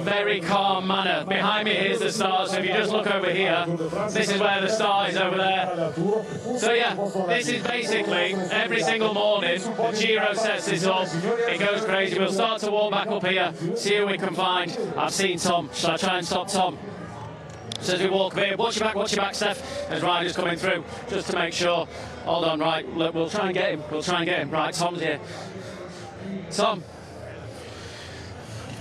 very calm manner. Behind me here's the start, so if you just look over here, this is where the start is over there. So yeah, this is basically every single morning, the Giro sets this up, it goes crazy. We'll start to walk back up here, see who we can find. I've seen Tom, shall I try and stop Tom? So as we walk here, watch your back, Steph, as Ryder's coming through, just to make sure. Hold on, right, look, we'll try and get him, Right, Tom's here. Tom,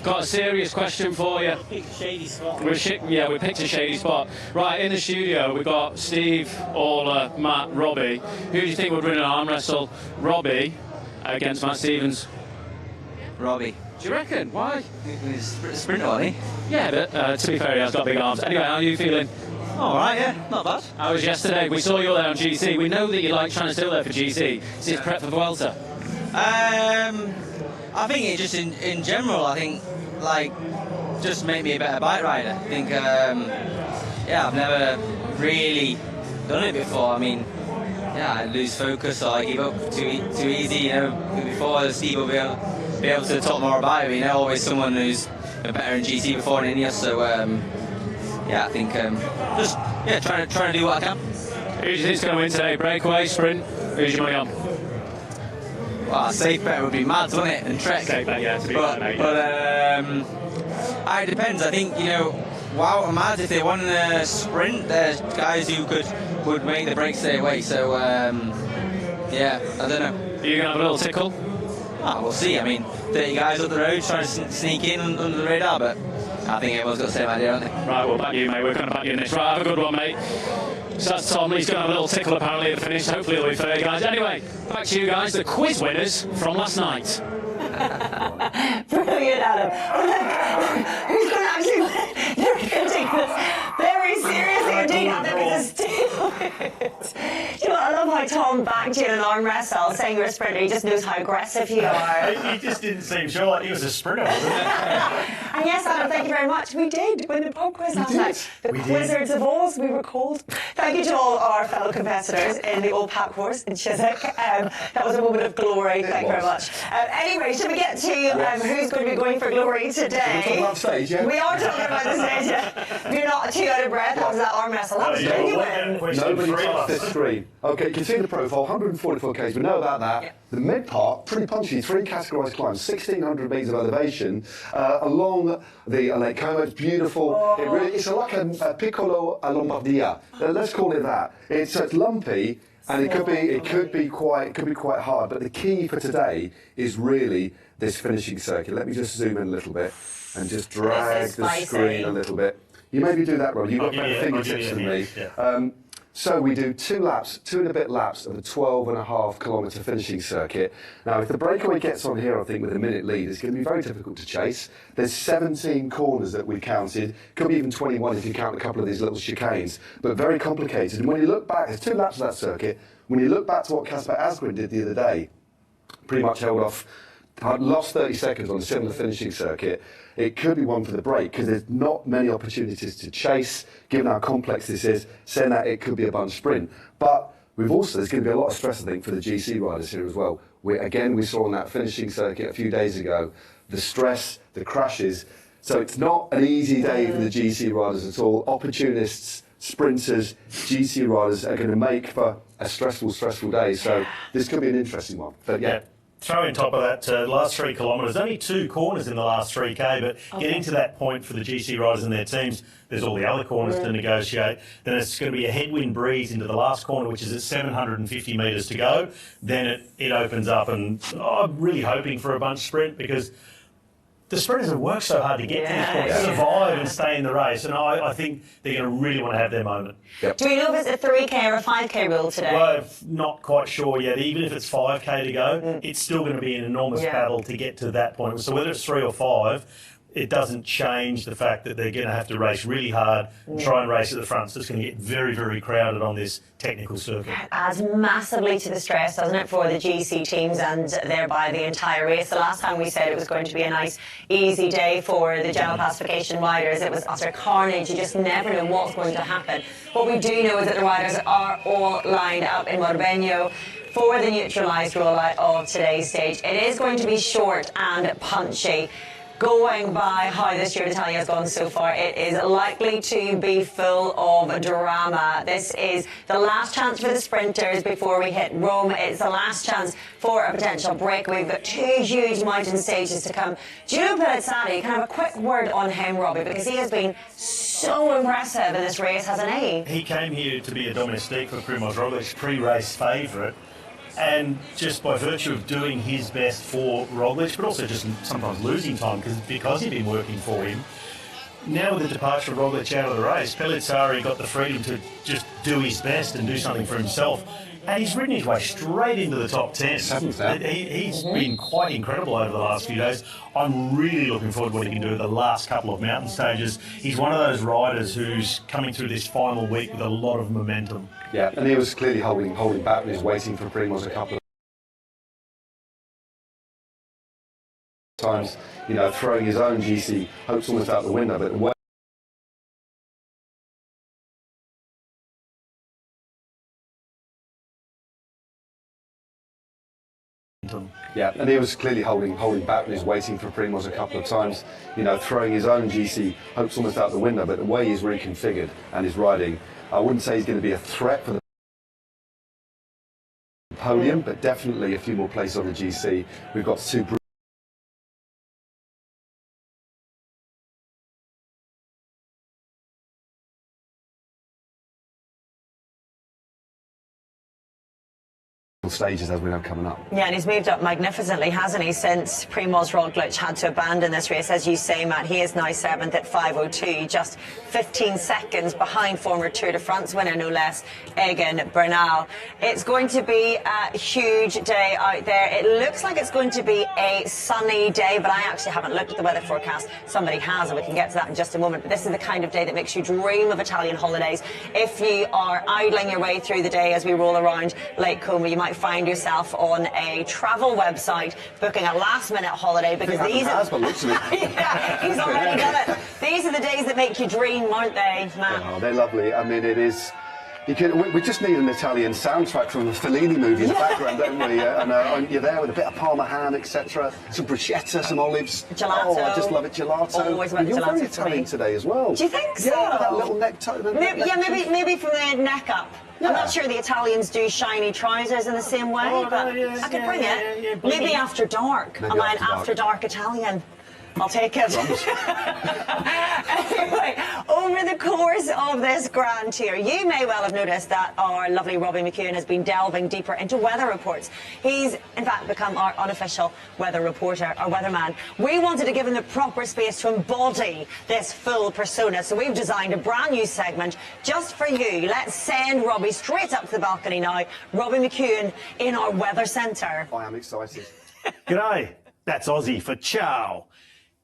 got a serious question for you. We picked a shady spot. We picked a shady spot. Right, in the studio, we've got Steve, Orla, Matt, Robbie. Who do you think would win an arm wrestle? Robbie against Matt Stevens? Robbie. Do you reckon? Why? He's a sprinter, wasn't he? Yeah, but to be fair, he has got big arms. Anyway, how are you feeling? All right, yeah, not bad. How was yesterday? We saw you there on GC. We know that you like trying to still there for GC. Is it prep for Vuelta? I think it just in general, I think, like, just make me a better bike rider. I think, yeah, I've never really done it before. I mean, yeah, I lose focus or I give up too easy, you know. Before, Steve will be able to talk more about it, but, you know, always someone who's better in GC before than Ineos, so, yeah, I think, just, yeah, trying to do what I can. Who do you think's going to win today? Breakaway, sprint? Who's your money on? Well, a safe bet would be mad, wouldn't it? And Trek. Safe bet, yeah, to be but, fair, but it depends. I think, you know, Wow and Mad, if they won the sprint, there's guys who would make the break stay away. So, yeah, I don't know. Are you going to have a little tickle? Oh, we'll see. I mean, 30 guys up the road trying to sneak in under the radar, but I think everyone's got the same idea, haven't they? Right, we'll back you, mate. We're going to back you in this. Right, have a good one, mate. So that's Tom. He's going to have a little tickle apparently at the finish. Hopefully it'll be fair, guys. Anyway, back to you guys, the quiz winners from last night. Brilliant, Adam. Oh, look, who's going to actually win? They're going to take this very seriously indeed. Now they're going to steal it. You know what, I love how Tom backed you in an arm wrestle, saying you're a sprinter. He just knows how aggressive you are. He just didn't seem sure like he was a sprinter, wasn't it? And yes, Adam, thank you very much. We did win the pub quiz last night. The Wizards of Oz, we were called. Thank you to all our fellow competitors in the old pack horse in Chiswick. That was a moment of glory. Thank you very much. Anyway, should we get to who's going to be going for glory today? We're talking about stage, yeah? We are talking about the stage. If you're not too out of breath, that was that arm wrestle. That was genuine. Nobody touched this screen. Okay, you can see the profile, 144 k's, we know about that. Yeah. The mid part, pretty punchy, 3 categorised climbs, 1,600 metres of elevation, along the Lake Como. It's beautiful. Oh. It's like a piccolo a Lombardia. Let's call it that. It's lumpy. And it could be quite hard, but the key for today is really this finishing circuit. Let me just zoom in a little bit and just drag the screen a little bit. You maybe do that, Rob. You've got better fingertips than me. Yeah. So we do 2 and a bit laps of the 12.5 kilometre finishing circuit. Now, if the breakaway gets on here, I think, with a minute lead, it's going to be very difficult to chase. There's 17 corners that we've counted. Could be even 21 if you count a couple of these little chicanes, but very complicated. And when you look back, there's 2 laps of that circuit. When you look back to what Kasper Asgreen did the other day, pretty much held off, lost 30 seconds on a similar finishing circuit. It could be one for the break because there's not many opportunities to chase, given how complex this is, saying that it could be a bunch sprint. But there's going to be a lot of stress, I think, for the GC riders here as well. We saw on that finishing circuit a few days ago, the stress, the crashes. So it's not an easy day for the GC riders at all. Opportunists, sprinters, GC riders are going to make for a stressful day. So this could be an interesting one. But yeah. Throw in top of that, last 3 kilometres, only 2 corners in the last 3K, but getting to that point for the GC riders and their teams, there's all the other corners to negotiate. Then it's going to be a headwind breeze into the last corner, which is at 750 metres to go. Then it opens up, and I'm really hoping for a bunch sprint because the sprinters have worked so hard to get to this point, survive and stay in the race, and I think they're going to really want to have their moment. Yep. Do we know if it's a 3K or a 5K rule today? Well, not quite sure yet. Even if it's 5K to go, it's still going to be an enormous battle to get to that point. So whether it's 3 or 5, it doesn't change the fact that they're going to have to race really hard and try and race at the front. So it's going to get very, very crowded on this technical circuit. It adds massively to the stress, doesn't it, for the GC teams and thereby the entire race. The last time we said it was going to be a nice, easy day for the general classification riders, it was utter carnage. You just never know what's going to happen. What we do know is that the riders are all lined up in Morbegno for the neutralised rollout of today's stage. It is going to be short and punchy. Going by how this Giro d'Italia has gone so far, it is likely to be full of drama. This is the last chance for the sprinters before we hit Rome. It's the last chance for a potential break. We've got 2 huge mountain stages to come. Giro Pellizzari, can I have a quick word on him, Robbie, because he has been so impressive in this race, hasn't he? He came here to be a domestique for Primož Roglic, pre-race favourite. And just by virtue of doing his best for Roglic, but also just sometimes losing time because he'd been working for him. Now with the departure of Roglic out of the race, Pellizzari got the freedom to just do his best and do something for himself. And he's ridden his way straight into the top 10. He's been quite incredible over the last few days. I'm really looking forward to what he can do with the last couple of mountain stages. He's one of those riders who's coming through this final week with a lot of momentum. Yeah, and he was clearly holding back and he's waiting for Primož a couple of times, you know, throwing his own GC hopes almost out the window, but yeah, and he was clearly holding back and he's waiting for Primož a couple of times, you know, throwing his own GC hopes almost out the window, but the way he's reconfigured and his riding, I wouldn't say he's going to be a threat for the podium, but definitely a few more places on the GC. We've got 2 stages as we have coming up. Yeah, and he's moved up magnificently, hasn't he, since Primož Roglic had to abandon this race. As you say, Matt, he is now 7th at 5:02, just 15 seconds behind former Tour de France winner, no less, Egan Bernal. It's going to be a huge day out there. It looks like it's going to be a sunny day, but I actually haven't looked at the weather forecast. Somebody has, and we can get to that in just a moment. But this is the kind of day that makes you dream of Italian holidays. If you are idling your way through the day as we roll around Lake Como, you might find yourself on a travel website booking a last-minute holiday, because these are... yeah, he's already done it. These are the days that make you dream, aren't they, Matt? Oh, they're lovely. I mean, it is... we just need an Italian soundtrack from the Fellini movie in the background, don't we? And you're there with a bit of Parma ham, etc. Some bruschetta, some olives. Gelato. Oh, I just love it. Gelato. Always love you're gelato very Italian today as well. Do you think so? Yeah, that little necktie. Maybe from the neck up. Yeah. I'm not sure the Italians do shiny trousers in the same way, but I could bring it. Maybe after dark. Am I an after dark Italian? I'll take it. Anyway, over the course of this Grand Tour, you may well have noticed that our lovely Robbie McEwen has been delving deeper into weather reports. He's, in fact, become our unofficial weather reporter, our weatherman. We wanted to give him the proper space to embody this full persona, so we've designed a brand new segment just for you. Let's send Robbie straight up to the balcony now. Robbie McEwen in our weather centre. I am excited. G'day, that's Aussie for ciao.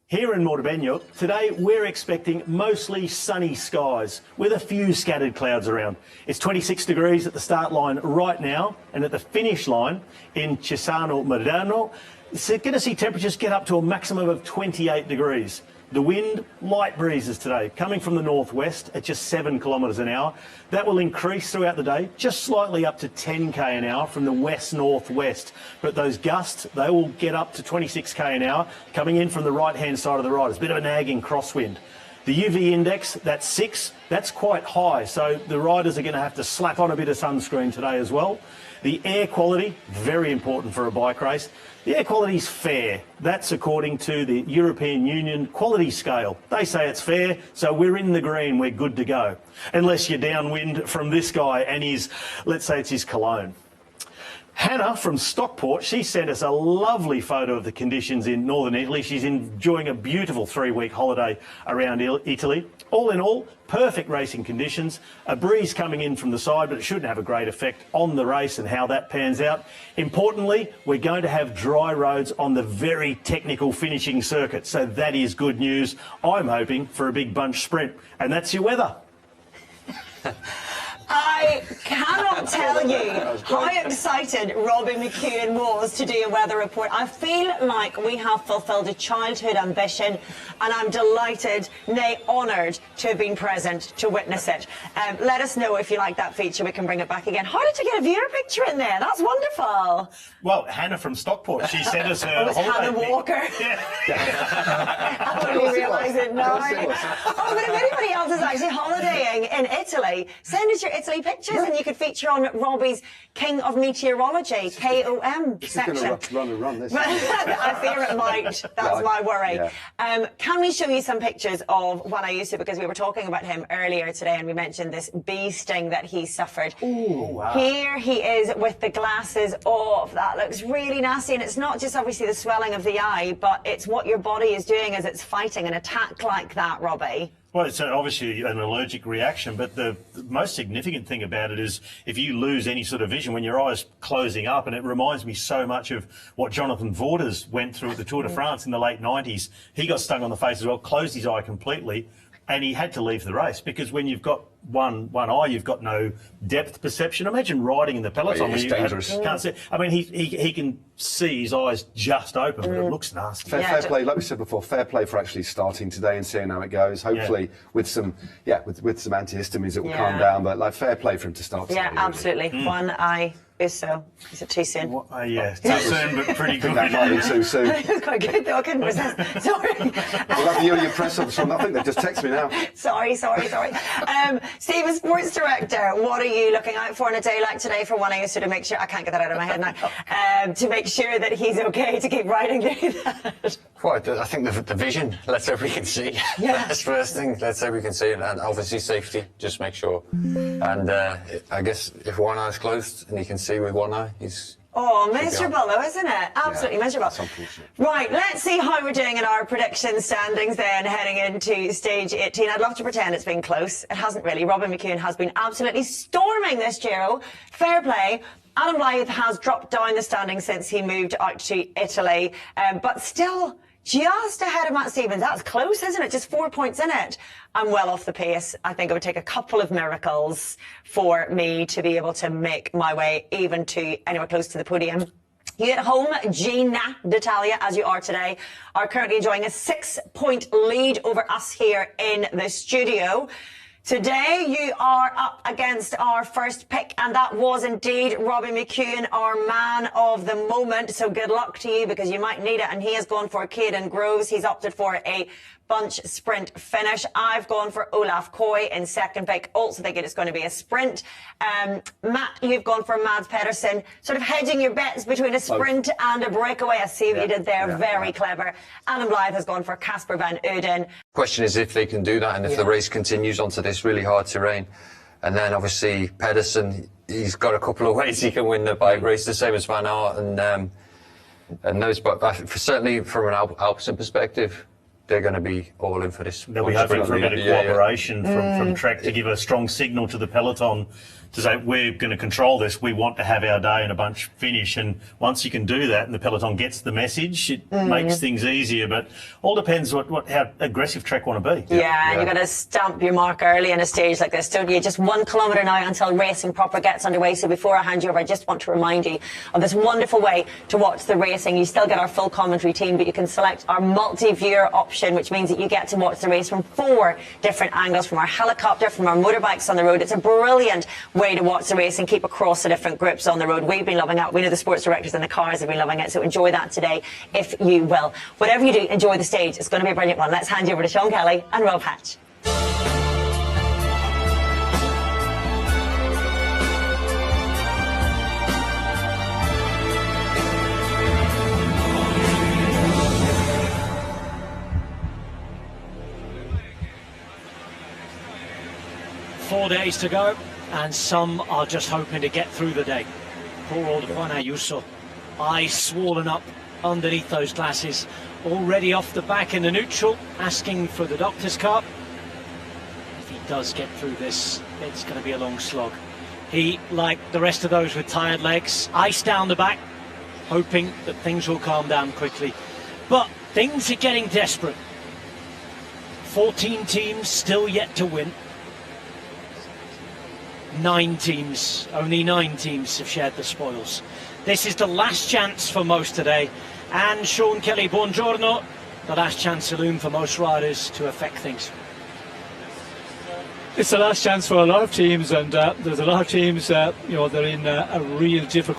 Here in Montebello, today we're expecting mostly sunny skies with a few scattered clouds around. It's 26 degrees at the start line right now, and at the finish line in Cesano Moderno, it's going to see temperatures get up to a maximum of 28 degrees. The wind, light breezes today, coming from the northwest at just 7 kilometres an hour. That will increase throughout the day, just slightly up to 10 k an hour from the west-northwest. But those gusts, they will get up to 26 k an hour, coming in from the right-hand side of the riders. A bit of a nagging crosswind. The UV index, that's 6, that's quite high, so the riders are going to have to slap on a bit of sunscreen today as well. The air quality, very important for a bike race. The air quality is fair. That's according to the European Union quality scale. They say it's fair, so we're in the green, we're good to go. Unless you're downwind from this guy and his, let's say it's his cologne. Hannah from Stockport, she sent us a lovely photo of the conditions in northern Italy. She's enjoying a beautiful 3-week holiday around Italy. All in all, perfect racing conditions. A breeze coming in from the side, but it shouldn't have a great effect on the race and how that pans out. Importantly, we're going to have dry roads on the very technical finishing circuit, so that is good news. I'm hoping for a big bunch sprint, and that's your weather. I cannot tell you how excited Robbie McEwen was to do a weather report. I feel like we have fulfilled a childhood ambition, and I'm delighted, nay, honoured to have been present to witness it. Let us know if you like that feature. We can bring it back again. How did you get a viewer picture in there? That's wonderful. Well, Hannah from Stockport, she sent us her It was Hannah Walker. I only realise it now. Oh, but if anybody else is actually holidaying in Italy, send us your Italy pictures and you could feature on Robbie's King of Meteorology, KOM section. This is going to run this. I fear it might. That's my worry. Yeah. Can we show you some pictures of Juan Ayuso, because we were talking about him earlier today and we mentioned this bee sting that he suffered. Ooh, wow. Here he is with the glasses off. That looks really nasty, and it's not just obviously the swelling of the eye, but it's what your body is doing as it's fighting an attack like that, Robbie. Well, it's obviously an allergic reaction, but the most significant thing about it is if you lose any sort of vision when your eye's closing up, and it reminds me so much of what Jonathan Vaughters went through at the Tour de France in the late 90s. He got stung on the face as well, closed his eye completely, and he had to leave the race because when you've got one eye, you've got no depth perception. Imagine riding in the peloton. It's dangerous. Can't see. I mean, he can see his eyes just open, but it looks nasty. Fair play, like we said before, fair play for actually starting today and seeing how it goes. Hopefully with some antihistamines it will calm down, but like fair play for him to start today. Yeah, absolutely. One eye. Is it too soon? Yeah, too soon, but pretty good. That might be too soon. It was quite good though, I couldn't resist. Sorry. Well, that's you and your press ups from nothing. They just text me now. Sorry. Steve, as sports director, what are you looking out for on a day like today for Juan Ayuso to make sure, I can't get that out of my head now, to make sure that he's okay to keep riding through that? Well, I think the vision, let's hope we can see. Yeah. That's the first thing, let's hope we can see, and obviously safety, just make sure. And I guess if one eye's closed and he can see with one eye, he's... Oh, miserable though, isn't it? Absolutely miserable. That's unfortunate. Right, let's see how we're doing in our prediction standings then, heading into stage 18. I'd love to pretend it's been close. It hasn't really. Robin McEwen has been absolutely storming this Giro. Fair play. Adam Blythe has dropped down the standings since he moved out to Italy, but still just ahead of Matt Stevens. That's close, isn't it? Just 4 points in it. I'm well off the pace. I think it would take a couple of miracles for me to be able to make my way even to anywhere close to the podium. You at home, Gina d'Italia, as you are today, are currently enjoying a 6-point lead over us here in the studio. Today, you are up against our first pick, and that was indeed Robbie McEwen, our man of the moment. So good luck to you, because you might need it. And he has gone for Caden Groves. He's opted for a bunch sprint finish. I've gone for Olaf Koy in second pick. Also thinking it's going to be a sprint. Matt, you've gone for Mads Pedersen. Sort of hedging your bets between a sprint and a breakaway. I see what you did there. Very clever. Adam Blythe has gone for Casper van Uden. Question is if they can do that and if the race continues onto this really hard terrain. And then obviously Pedersen, he's got a couple of ways he can win the bike race, the same as Van Aert and those. But certainly from an Alpecin perspective, they're going to be all in for this. They'll be hoping for a bit of cooperation from Trek to give a strong signal to the peloton to say, we're going to control this, we want to have our day in a bunch finish. And once you can do that and the peloton gets the message, it makes things easier. But all depends how aggressive Trek want to be. Yeah, you've got to stamp your mark early in a stage like this, don't you? Just 1 kilometre now until racing proper gets underway. So before I hand you over, I just want to remind you of this wonderful way to watch the racing. You still get our full commentary team, but you can select our multi-viewer option, which means that you get to watch the race from 4 different angles, from our helicopter, from our motorbikes on the road. It's a brilliant way to watch the race and keep across the different groups on the road. We've been loving it. We know the sports directors in the cars have been loving it. So enjoy that today if you will. Whatever you do, enjoy the stage. It's going to be a brilliant one. Let's hand you over to Sean Kelly and Rob Hatch. Four days to go, and some are just hoping to get through the day. Poor old Juan Ayuso, eyes swollen up underneath those glasses, already off the back in the neutral, asking for the doctor's cart. If he does get through this, it's going to be a long slog. He, like the rest of those with tired legs, ice down the back, hoping that things will calm down quickly. But things are getting desperate. 14 teams still yet to win. only 9 teams have shared the spoils. This is the last chance for most today, and Sean Kelly, buongiorno, the last chance saloon for most riders to affect things. It's the last chance for a lot of teams, and there's a lot of teams, they're in a real difficult